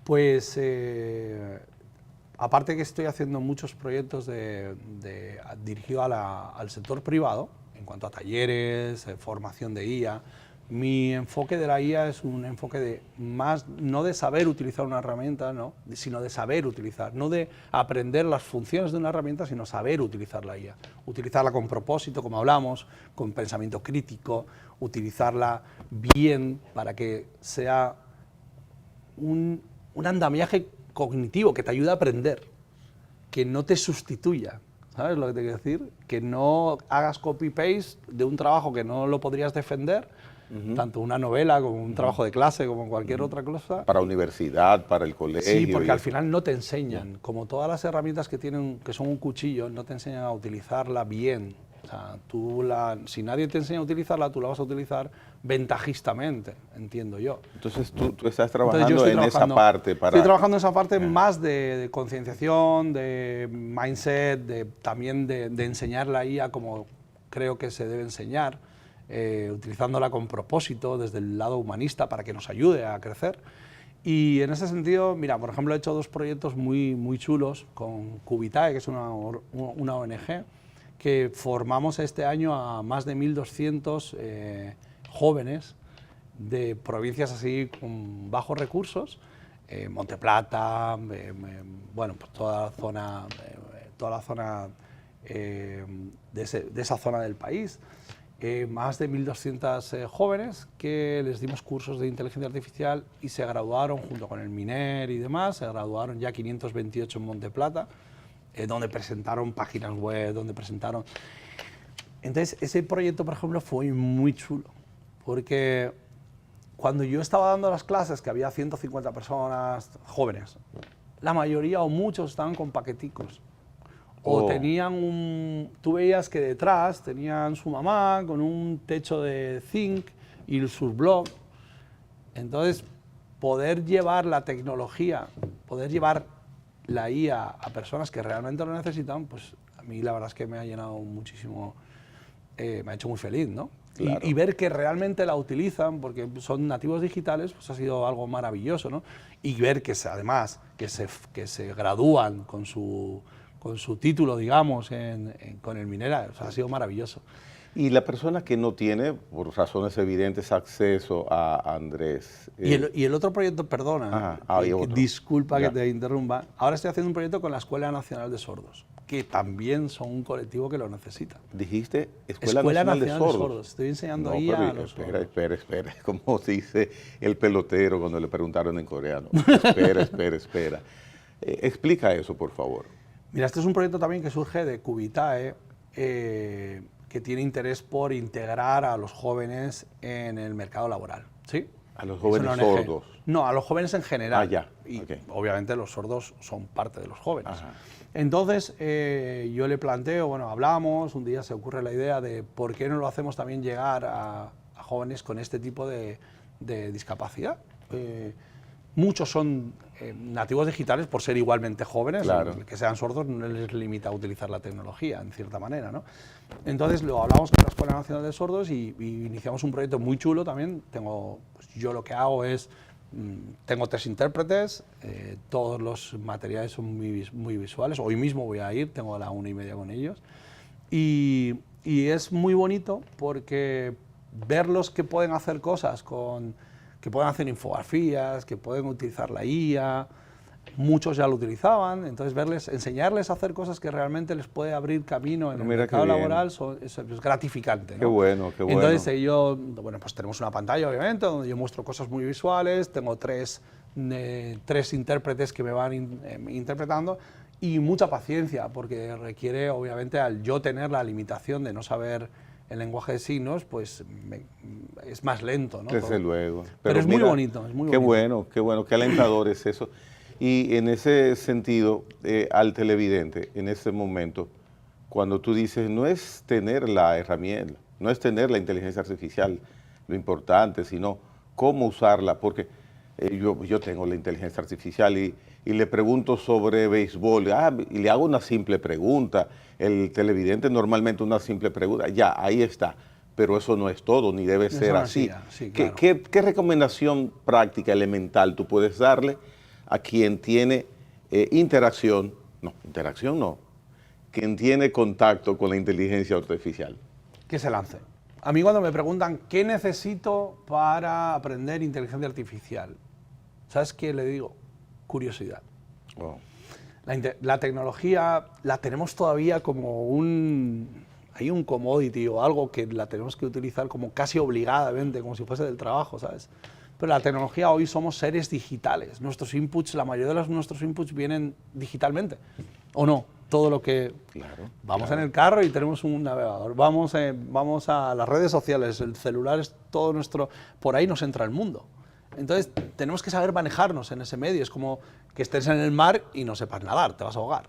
pues, aparte que estoy haciendo muchos proyectos dirigidos al sector privado, en cuanto a talleres, formación de IA, mi enfoque de la IA es un enfoque de más, no de saber utilizar una herramienta, ¿no? Sino de saber utilizar, no de aprender las funciones de una herramienta, sino saber utilizar la IA. Utilizarla con propósito, como hablamos, con pensamiento crítico, utilizarla bien para que sea un andamiaje cognitivo que te ayude a aprender, que no te sustituya. ¿Sabes lo que te quiero decir? Que no hagas copy-paste de un trabajo que no lo podrías defender, tanto una novela como un trabajo de clase, como cualquier otra cosa. Para universidad, para el colegio. Sí, porque al final no te enseñan, como todas las herramientas que son un cuchillo, no te enseñan a utilizarla bien. O sea, si nadie te enseña a utilizarla, tú la vas a utilizar ventajistamente, entiendo yo. Entonces tú estás trabajando en esa parte. Estoy trabajando en esa parte más de concienciación, de mindset, también de enseñar la IA como creo que se debe enseñar, utilizándola con propósito desde el lado humanista para que nos ayude a crecer. Y en ese sentido, mira, por ejemplo, he hecho dos proyectos muy chulos con Cubitae, que es una ONG, que formamos este año a más de 1.200 jóvenes de provincias así con bajos recursos, Monte Plata, bueno, pues toda la zona de esa zona del país. Más de 1.200 jóvenes que les dimos cursos de inteligencia artificial y se graduaron junto con el MINER y demás, se graduaron ya 528 en Monte Plata, donde presentaron páginas web, donde presentaron... Entonces, ese proyecto, por ejemplo, fue muy chulo, porque cuando yo estaba dando las clases, que había 150 personas jóvenes, la mayoría o muchos estaban con paqueticos. O tenían tú veías que detrás tenían su mamá con un techo de zinc y sus blogs. Entonces, poder llevar la tecnología, poder llevar la IA a personas que realmente lo necesitan, pues a mí la verdad es que me ha llenado muchísimo, me ha hecho muy feliz, ¿no? Claro. Y ver que realmente la utilizan, porque son nativos digitales, pues ha sido algo maravilloso, ¿no? Y ver que además que se gradúan con su título, digamos, con el MINER, o sea, ha sido maravilloso. Y la persona que no tiene, por razones evidentes, acceso a Andrés. Y el otro proyecto, perdona, disculpa ya. Que te interrumpa, ahora estoy haciendo un proyecto con la Escuela Nacional de Sordos, que también son un colectivo que lo necesita. ¿Dijiste Escuela Nacional de Sordos? Estoy enseñando ahí a los sordos. Espera, como dice el pelotero cuando le preguntaron en coreano. Espera. Explica eso, por favor. Mira, este es un proyecto también que surge de Cubitae, que tiene interés por integrar a los jóvenes en el mercado laboral. ¿Sí? ¿A los jóvenes sordos? No, a los jóvenes en general. Ah, ya. Y okay. Obviamente los sordos son parte de los jóvenes. Ajá. Entonces, yo le planteo, bueno, hablamos, un día se ocurre la idea de por qué no lo hacemos también llegar a jóvenes con este tipo de discapacidad. Muchos son nativos digitales por ser igualmente jóvenes, claro. Que sean sordos no les limita a utilizar la tecnología, en cierta manera, ¿no? Entonces lo hablamos con la Escuela Nacional de Sordos y iniciamos un proyecto muy chulo también. Pues yo lo que hago es, tengo 3 intérpretes, todos los materiales son muy visuales, hoy mismo voy a ir, tengo a la 1:30 con ellos, y es muy bonito porque verlos que pueden hacer cosas que pueden hacer infografías, que pueden utilizar la IA, muchos ya lo utilizaban, entonces enseñarles a hacer cosas que realmente les puede abrir camino en el mercado laboral es gratificante, ¿no? Qué bueno. Entonces bueno, pues tenemos una pantalla obviamente donde yo muestro cosas muy visuales, tengo tres intérpretes que me van interpretando y mucha paciencia porque requiere obviamente al yo tener la limitación de no saber el lenguaje de signos, pues es más lento, ¿no? Desde luego. Pero es muy bonito, Qué bueno, qué alentador es eso. Y en ese sentido, al televidente, en ese momento, cuando tú dices, no es tener la herramienta, no es tener la inteligencia artificial lo importante, sino cómo usarla, porque yo tengo la inteligencia artificial y le pregunto sobre béisbol, y le hago una simple pregunta, el televidente normalmente una simple pregunta, ya, ahí está, pero eso no es todo, ni debe ser así. Sí, claro. ¿Qué recomendación práctica, elemental, tú puedes darle a quien tiene interacción no, quien tiene contacto con la inteligencia artificial? Que se lance. A mí cuando me preguntan qué necesito para aprender inteligencia artificial, ¿sabes qué le digo? Curiosidad. Wow. La tecnología la tenemos todavía como hay un commodity o algo que la tenemos que utilizar como casi obligadamente, como si fuese del trabajo, ¿sabes? Pero la tecnología, hoy somos seres digitales. Nuestros inputs, la mayoría de nuestros inputs vienen digitalmente, ¿o no? Todo lo que... Claro, vamos claro. en el carro y tenemos un navegador, vamos a las redes sociales, el celular es todo nuestro... Por ahí nos entra el mundo. Entonces, tenemos que saber manejarnos en ese medio. Es como que estés en el mar y no sepas nadar, te vas a ahogar.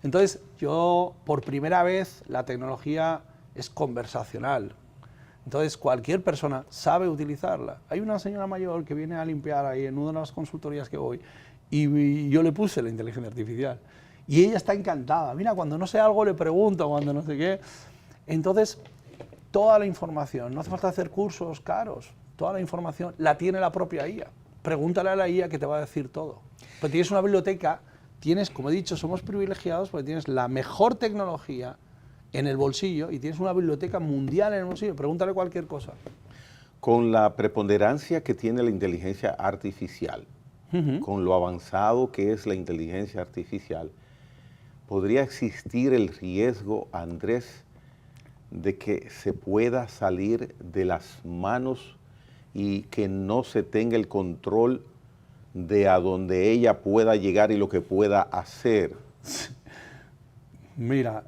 Entonces, yo, por primera vez, la tecnología es conversacional. Entonces, cualquier persona sabe utilizarla. Hay una señora mayor que viene a limpiar ahí en una de las consultorías que voy y yo le puse la inteligencia artificial. Y ella está encantada. Mira, cuando no sé algo le pregunto, cuando no sé qué. Entonces, toda la información, no hace falta hacer cursos caros, toda la información la tiene la propia IA. Pregúntale a la IA que te va a decir todo. Pero tienes una biblioteca, tienes, como he dicho, somos privilegiados porque tienes la mejor tecnología en el bolsillo y tienes una biblioteca mundial en el bolsillo. Pregúntale cualquier cosa. Con la preponderancia que tiene la inteligencia artificial, con lo avanzado que es la inteligencia artificial, ¿podría existir el riesgo, Andrés, de que se pueda salir de las manos y que no se tenga el control de a donde ella pueda llegar y lo que pueda hacer? Mira,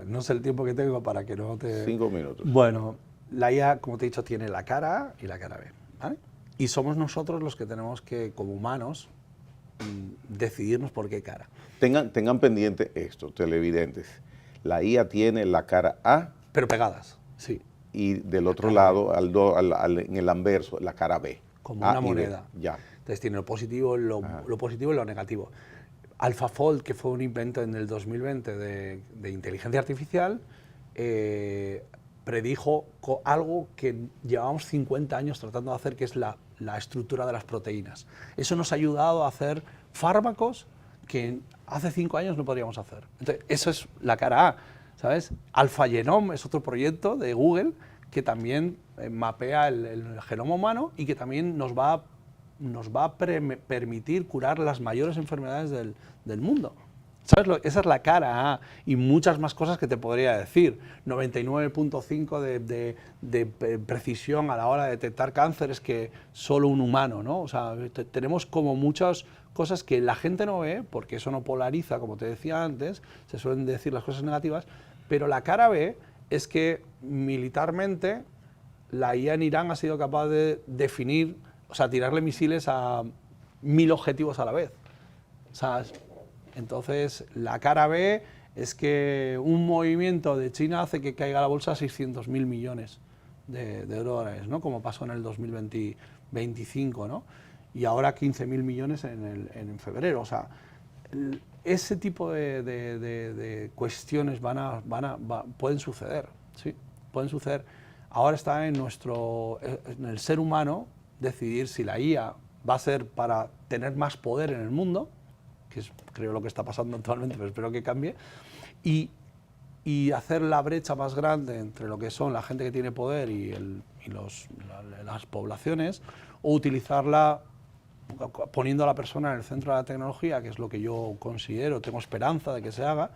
no sé el tiempo que tengo para que no te... 5 minutos. Bueno, la IA, como te he dicho, tiene la cara A y la cara B, ¿vale? Y somos nosotros los que tenemos que, como humanos, decidirnos por qué cara. Tengan pendiente esto, televidentes. La IA tiene la cara A Pero pegadas, sí. y del otro lado, en el anverso, la cara B. Como A una y B. moneda. Ya. Entonces tiene lo positivo y lo negativo. AlphaFold, que fue un invento en el 2020 de inteligencia artificial, predijo algo que llevamos 50 años tratando de hacer, que es la estructura de las proteínas. Eso nos ha ayudado a hacer fármacos que hace 5 años no podríamos hacer. Entonces, eso es la cara A, ¿sabes? AlphaGenome es otro proyecto de Google que también mapea el genoma humano y que también nos va a permitir curar las mayores enfermedades del mundo. ¿Sabes? Esa es la cara A y muchas más cosas que te podría decir. 99.5 de precisión a la hora de detectar cánceres que solo un humano, ¿no? O sea, tenemos como muchas cosas que la gente no ve, porque eso no polariza, como te decía antes, se suelen decir las cosas negativas, pero la cara B es que militarmente la IA en Irán ha sido capaz de definir, o sea, tirarle misiles a 1000 objetivos a la vez. ¿Sabes? Entonces, la cara B es que un movimiento de China hace que caiga la bolsa a 600.000 millones de dólares, ¿no? Como pasó en el 2025, ¿no? Y ahora 15.000 millones en febrero. O sea, ese tipo de cuestiones pueden suceder, ¿sí? Pueden suceder. Ahora está en el ser humano decidir si la IA va a ser para tener más poder en el mundo, que es, creo, lo que está pasando actualmente, pero espero que cambie, y hacer la brecha más grande entre lo que son la gente que tiene poder y las poblaciones, o utilizarla poniendo a la persona en el centro de la tecnología, que es lo que yo considero, tengo esperanza de que se haga,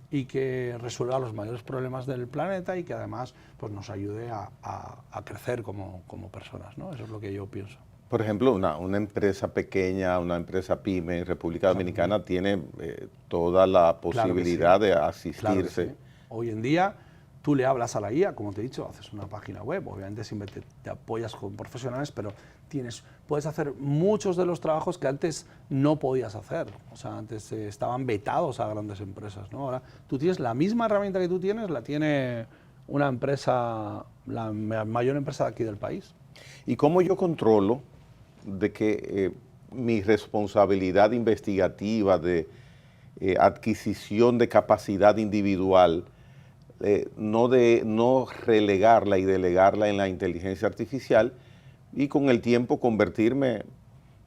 y que resuelva los mayores problemas del planeta y que además pues, nos ayude a crecer como personas, ¿no? Eso es lo que yo pienso. Por ejemplo, una empresa pequeña, una empresa pyme en República Dominicana tiene toda la posibilidad de asistirse. Claro que sí. Hoy en día tú le hablas a la IA, como te he dicho, haces una página web, obviamente siempre te apoyas con profesionales, pero puedes hacer muchos de los trabajos que antes no podías hacer. O sea, antes estaban vetados a grandes empresas, ¿no? Ahora tú tienes la misma herramienta que tú tienes, la tiene una empresa, la mayor empresa de aquí del país. ¿Y cómo yo controlo de que mi responsabilidad investigativa de adquisición de capacidad individual, no relegarla y delegarla en la inteligencia artificial y con el tiempo convertirme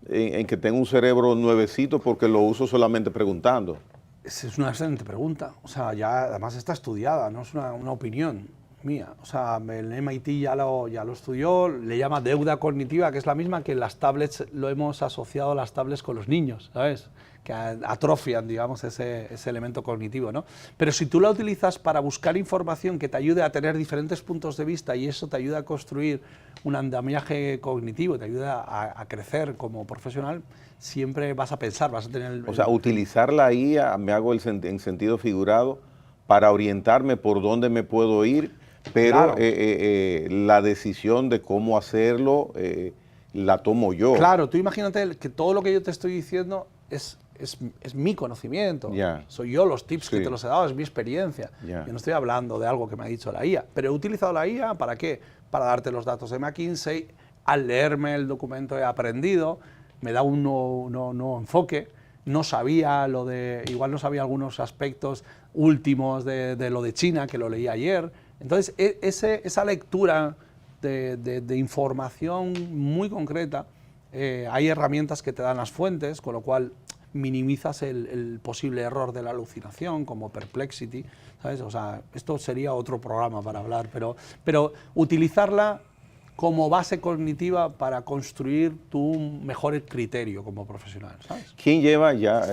en que tengo un cerebro nuevecito porque lo uso solamente preguntando? Esa es una excelente pregunta. O sea, ya además está estudiada, no es una opinión mía. O sea, el MIT ya lo estudió, le llama deuda cognitiva, que es la misma que las tablets, lo hemos asociado a las tablets con los niños, ¿sabes? Que atrofian, digamos, ese elemento cognitivo, ¿no? Pero si tú la utilizas para buscar información que te ayude a tener diferentes puntos de vista y eso te ayuda a construir un andamiaje cognitivo, te ayuda a crecer como profesional, siempre vas a pensar, vas a tener... O sea, utilizar la IA, me hago en sentido figurado, para orientarme por dónde me puedo ir, pero claro. La decisión de cómo hacerlo la tomo yo. Claro, tú imagínate que todo lo que yo te estoy diciendo es mi conocimiento. Yeah. Soy yo los tips Sí. que te los he dado, es mi experiencia. Yeah. Yo no estoy hablando de algo que me ha dicho la IA, pero he utilizado la IA ¿para qué? Para darte los datos de McKinsey, al leerme el documento he aprendido, me da un nuevo enfoque, no sabía igual no sabía algunos aspectos últimos de lo de China, que lo leí ayer. Entonces, esa lectura de información muy concreta, hay herramientas que te dan las fuentes, con lo cual minimizas el posible error de la alucinación, como Perplexity, ¿sabes? O sea, esto sería otro programa para hablar, pero utilizarla como base cognitiva para construir tu mejor criterio como profesional, ¿sabes? ¿Quién lleva, ya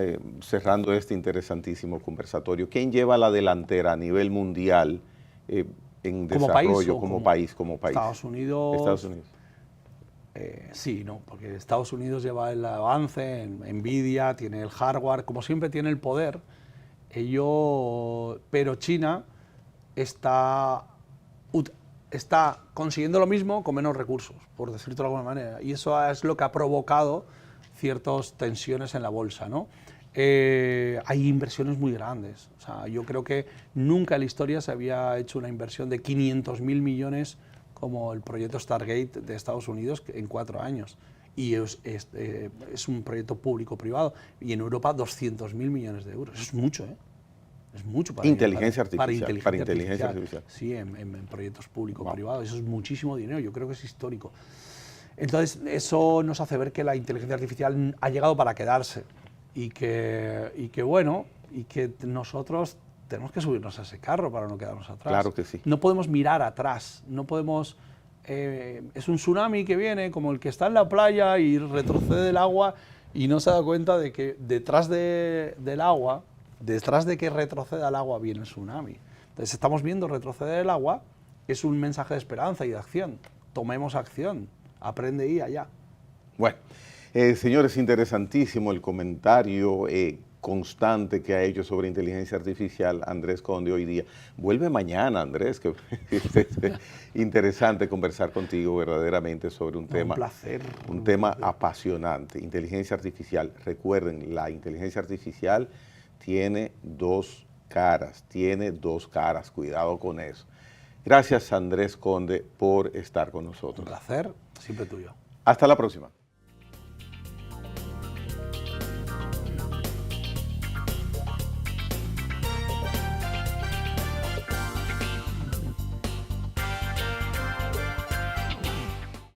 cerrando este interesantísimo conversatorio, quién lleva la delantera a nivel mundial en desarrollo como país? Estados Unidos. Estados Unidos. Sí, no, porque Estados Unidos lleva el avance, en Nvidia tiene el hardware, como siempre tiene el poder, pero China está consiguiendo lo mismo con menos recursos, por decirlo de alguna manera, y eso es lo que ha provocado ciertas tensiones en la bolsa, ¿no? Hay inversiones muy grandes, o sea, yo creo que nunca en la historia se había hecho una inversión de 500.000 millones como el proyecto Stargate de Estados Unidos en 4 años. Y es un proyecto público-privado. Y en Europa 200.000 millones de euros. Es mucho, ¿eh? Es mucho para inteligencia artificial. artificial. Sí, en proyectos público-privados. Eso es muchísimo dinero. Yo creo que es histórico. Entonces, eso nos hace ver que la inteligencia artificial ha llegado para quedarse. Y que nosotros tenemos que subirnos a ese carro para no quedarnos atrás. Claro que sí. No podemos mirar atrás, no podemos... es un tsunami que viene como el que está en la playa y retrocede el agua y no se da cuenta de que detrás del agua, detrás de que retroceda el agua, viene el tsunami. Entonces estamos viendo retroceder el agua, es un mensaje de esperanza y de acción. Tomemos acción, aprende y allá. Bueno, señores, interesantísimo el comentario constante que ha hecho sobre inteligencia artificial Andrés Conde hoy día. Vuelve mañana, Andrés, que es interesante conversar contigo verdaderamente sobre un tema. Un placer. Un tema apasionante. Inteligencia artificial. Recuerden, la inteligencia artificial tiene dos caras, cuidado con eso. Gracias, Andrés Conde, por estar con nosotros. Un placer, siempre tuyo. Hasta la próxima.